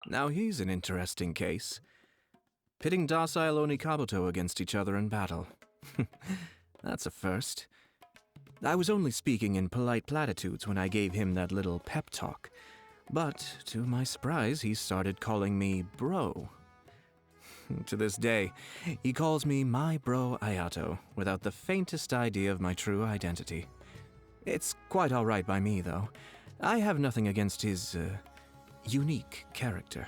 Now he's an interesting case. Pitting docile Onikabuto against each other in battle. That's a first. I was only speaking in polite platitudes when I gave him that little pep talk. But, to my surprise, he started calling me bro. To this day, he calls me my bro Ayato, without the faintest idea of my true identity. It's quite all right by me, though. I have nothing against his, unique character.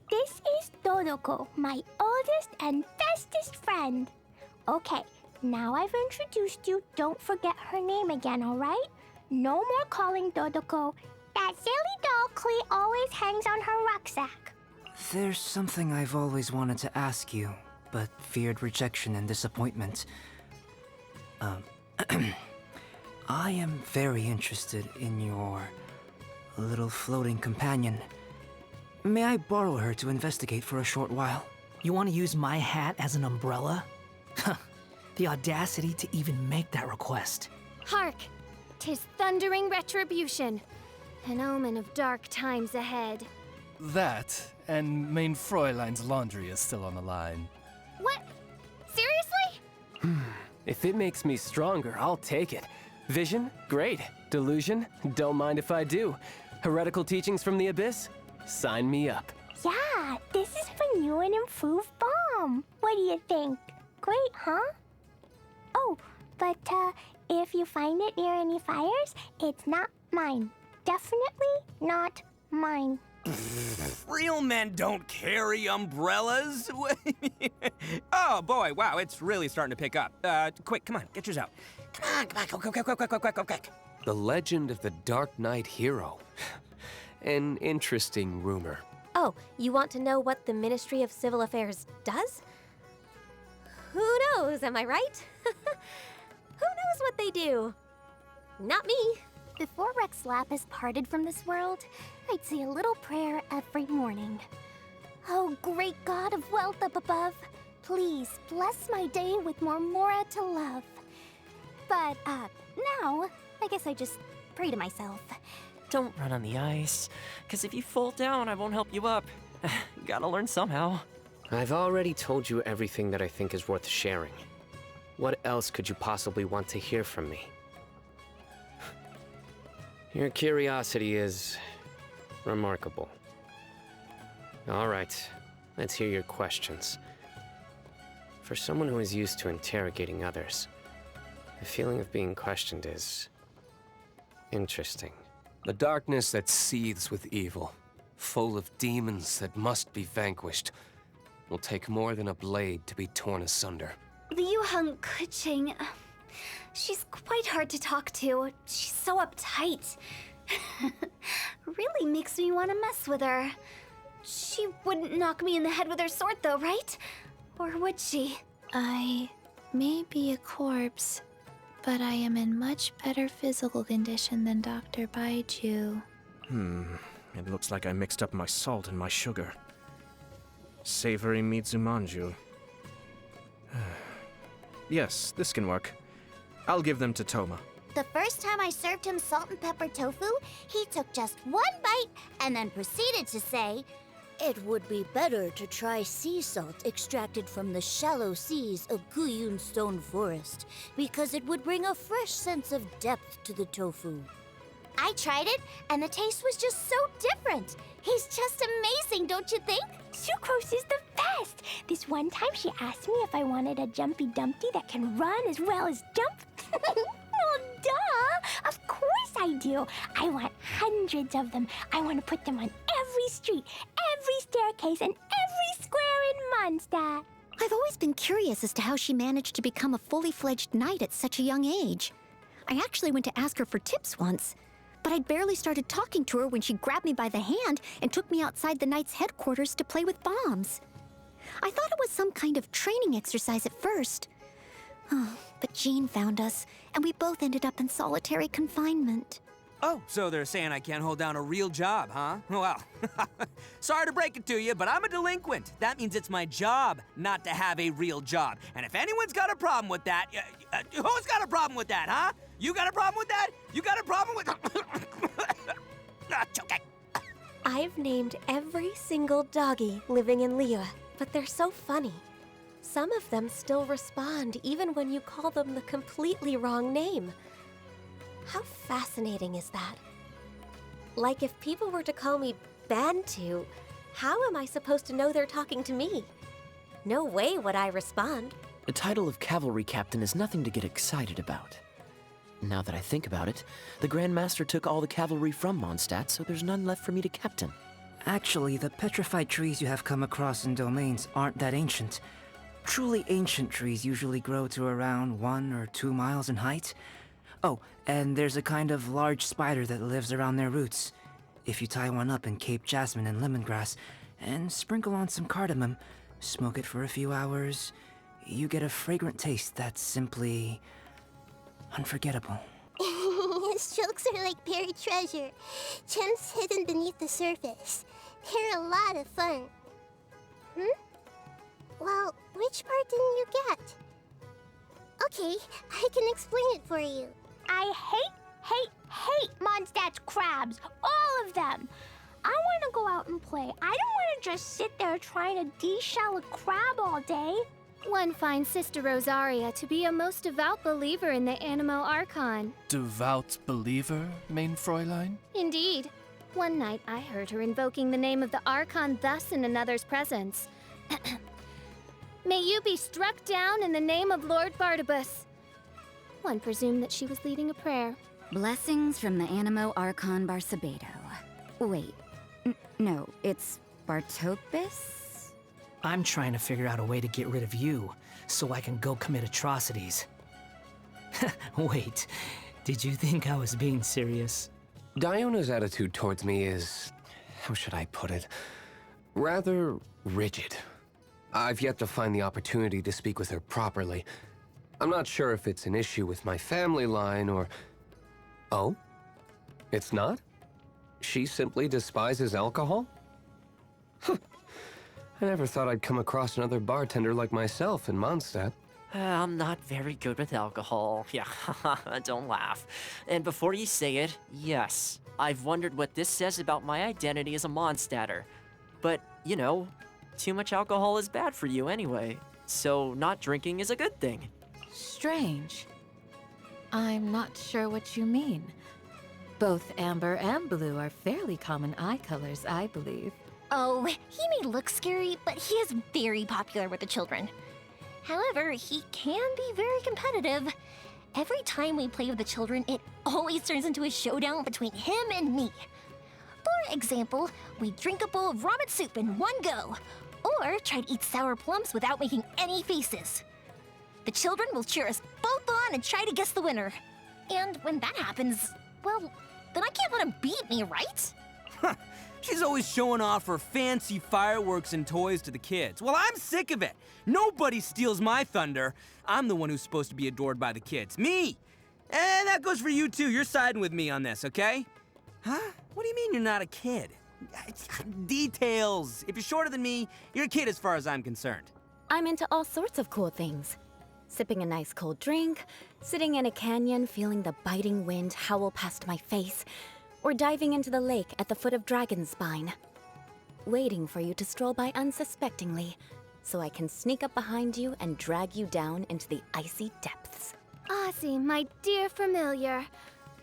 This is Dodoko, my oldest and bestest friend. Okay, now I've introduced you, don't forget her name again, alright? No more calling Dodoko. That silly doll Klee always hangs on her rucksack. There's something I've always wanted to ask you, but feared rejection and disappointment. I am very interested in your little floating companion. May I borrow her to investigate for a short while? You want to use my hat as an umbrella? The audacity to even make that request. Hark! 'Tis thundering retribution, an omen of dark times ahead. That, and main Fräulein's laundry is still on the line. What? Seriously? If it makes me stronger, I'll take it. Vision? Great. Delusion? Don't mind if I do. Heretical teachings from the Abyss? Sign me up. Yeah, this is my new and improved bomb. What do you think? Great, huh? Oh, but if you find it near any fires, it's not mine. Definitely not mine. Real men don't carry umbrellas. Oh boy, wow, it's really starting to pick up. Quick, come on, get yours out. Come on, quick. The legend of the Dark Knight hero. An interesting rumor. Oh, you want to know what the Ministry of Civil Affairs does? Who knows, am I right? Who knows what they do? Not me. Before Rex Lapis parted from this world, I'd say a little prayer every morning. Oh, great God of wealth up above, please bless my day with more Mora to love. But, now, I guess I just pray to myself. Don't run on the ice, because if you fall down, I won't help you up. Gotta learn somehow. I've already told you everything that I think is worth sharing. What else could you possibly want to hear from me? Your curiosity is remarkable. All right, let's hear your questions. For someone who is used to interrogating others, the feeling of being questioned is interesting. The darkness that seethes with evil, full of demons that must be vanquished, will take more than a blade to be torn asunder. Liu Heng Keqing, she's quite hard to talk to. She's so uptight. Really makes me want to mess with her. She wouldn't knock me in the head with her sword though, right? Or would she? I may be a corpse, but I am in much better physical condition than Dr. Baiju. It looks like I mixed up my salt and my sugar. Savory Mitsumanju. Yes, this can work. I'll give them to Toma. The first time I served him salt and pepper tofu, he took just one bite and then proceeded to say, "It would be better to try sea salt extracted from the shallow seas of Guyun Stone Forest, because it would bring a fresh sense of depth to the tofu." I tried it, and the taste was just so different. He's just amazing, don't you think? Sucrose is the best. This one time she asked me if I wanted a Jumpy Dumpty that can run as well as jump. Well, duh! Of course I do. I want hundreds of them. I want to put them on every street, every staircase, and every square in Mondstadt. I've always been curious as to how she managed to become a fully fledged knight at such a young age. I actually went to ask her for tips once, but I'd barely started talking to her when she grabbed me by the hand and took me outside the knight's headquarters to play with bombs. I thought it was some kind of training exercise at first. But Jean found us, and we both ended up in solitary confinement. Oh, so they're saying I can't hold down a real job, huh? Well, sorry to break it to you, but I'm a delinquent. That means it's my job not to have a real job. And if anyone's got a problem with that, who's got a problem with that, huh? You got a problem with that? You got a problem with... Okay. I've named every single doggy living in Liyue, but they're so funny. Some of them still respond even when you call them the completely wrong name. How fascinating is that? Like if people were to call me Bantu, how am I supposed to know they're talking to me? No way would I respond. The title of cavalry captain is nothing to get excited about. Now that I think about it, the Grand Master took all the cavalry from Mondstadt, so there's none left for me to captain. Actually, the petrified trees you have come across in domains aren't that ancient. Truly ancient trees usually grow to around 1 or 2 miles in height. Oh, and there's a kind of large spider that lives around their roots. If you tie one up in Cape Jasmine and lemongrass, and sprinkle on some cardamom, smoke it for a few hours, you get a fragrant taste that's simply unforgettable. His jokes are like buried treasure, gems hidden beneath the surface. They're a lot of fun. Well, which part didn't you get? Okay, I can explain it for you. I hate Mondstadt's crabs. All of them. I want to go out and play. I don't want to just sit there trying to de-shell a crab all day. One finds Sister Rosaria to be a most devout believer in the Animo Archon. Devout believer, main Fräulein? Indeed. One night I heard her invoking the name of the Archon thus in another's presence. May you be struck down in the name of Lord Barnabas. One presumed that she was leading a prayer. Blessings from the Animo Archon Barsabedo. Wait, no, it's Bartopus? I'm trying to figure out a way to get rid of you, so I can go commit atrocities. Wait, did you think I was being serious? Diona's attitude towards me is, how should I put it, rather rigid. I've yet to find the opportunity to speak with her properly. I'm not sure if it's an issue with my family line or... Oh? It's not? She simply despises alcohol? Huh. I never thought I'd come across another bartender like myself in Mondstadt. I'm not very good with alcohol. Yeah, don't laugh. And before you say it, yes, I've wondered what this says about my identity as a Mondstadter. But, you know, too much alcohol is bad for you anyway, so not drinking is a good thing. Strange. I'm not sure what you mean. Both amber and blue are fairly common eye colors, I believe. Oh, he may look scary, but he is very popular with the children. However, he can be very competitive. Every time we play with the children, it always turns into a showdown between him and me. For example, we drink a bowl of ramen soup in one go, or try to eat sour plums without making any faces. The children will cheer us both on and try to guess the winner. And when that happens, well, then I can't let him beat me, right? She's always showing off her fancy fireworks and toys to the kids. Well, I'm sick of it. Nobody steals my thunder. I'm the one who's supposed to be adored by the kids. Me! And that goes for you too. You're siding with me on this, okay? Huh? What do you mean you're not a kid? Details. If you're shorter than me, you're a kid as far as I'm concerned. I'm into all sorts of cool things. Sipping a nice cold drink, sitting in a canyon feeling the biting wind howl past my face, or diving into the lake at the foot of Dragonspine. Waiting for you to stroll by unsuspectingly, so I can sneak up behind you and drag you down into the icy depths. Ozzy, my dear familiar.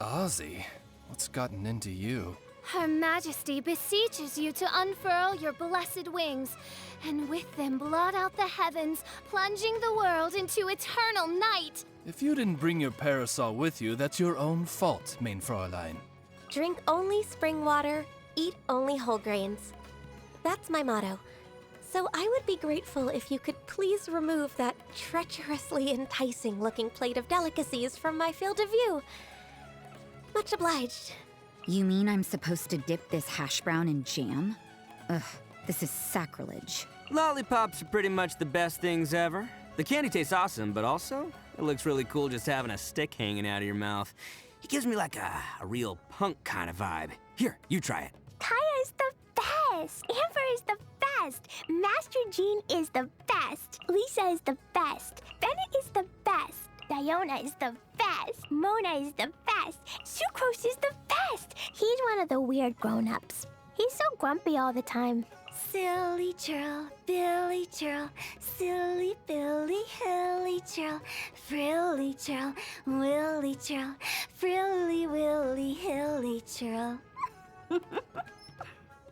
Ozzy? What's gotten into you? Her Majesty beseeches you to unfurl your blessed wings, and with them blot out the heavens, plunging the world into eternal night. If you didn't bring your parasol with you, that's your own fault, main Fräulein. Drink only spring water, eat only whole grains. That's my motto. So I would be grateful if you could please remove that treacherously enticing-looking plate of delicacies from my field of view. Much obliged. You mean I'm supposed to dip this hash brown in jam? Ugh, this is sacrilege. Lollipops are pretty much the best things ever. The candy tastes awesome, but also, it looks really cool just having a stick hanging out of your mouth. It gives me like a real punk kind of vibe. Here, you try it. Kaya is the best. Amber is the best. Master Jean is the best. Lisa is the best. Bennett is the best. Diona is the best. Mona is the best. Sucrose is the best. He's one of the weird grown-ups. He's so grumpy all the time. Silly churl, Billy churl, silly Billy, hilly churl, frilly churl, willy churl, frilly willy, hilly churl.